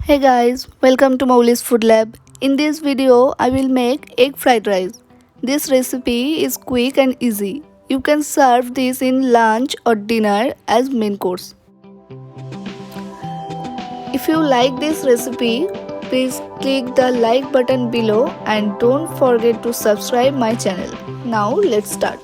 Hey guys, welcome to Moulis Food Lab. In this video, I will make egg fried rice. This recipe is quick and easy. You can serve this in lunch or dinner as main course. If you like this recipe, please click the like button below and don't forget to subscribe my channel. Now let's start.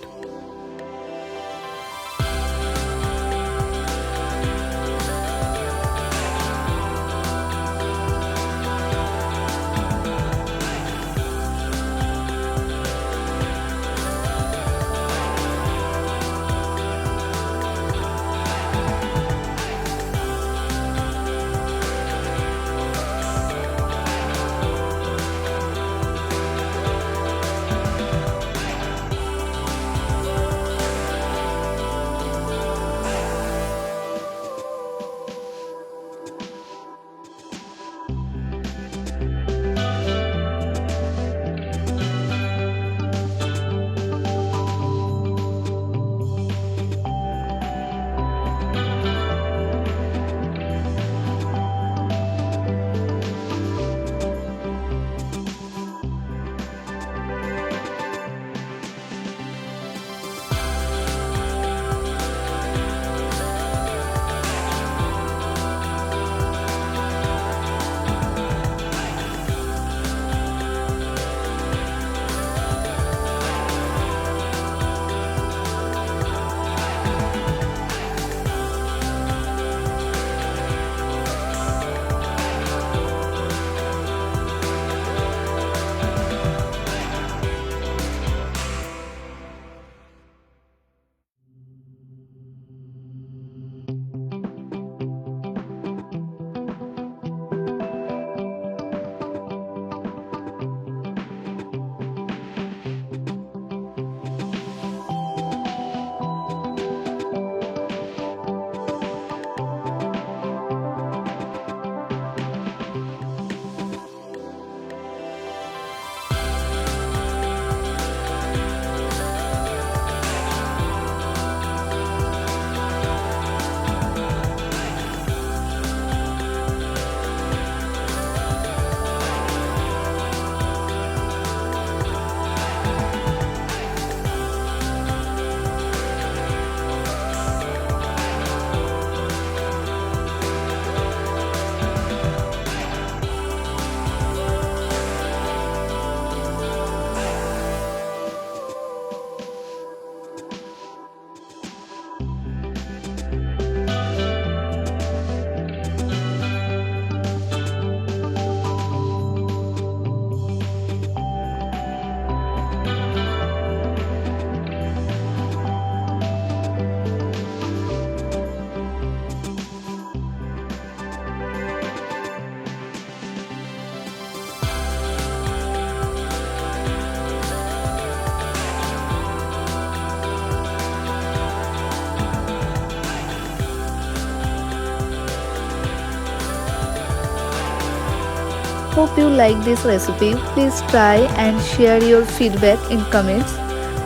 Hope you like this recipe. Please try and share your feedback in comments.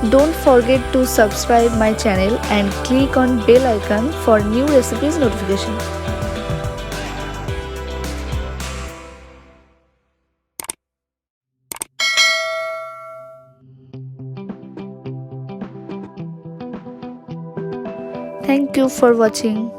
Don't forget to subscribe my channel and click on bell icon for new recipes notification. Thank you for watching.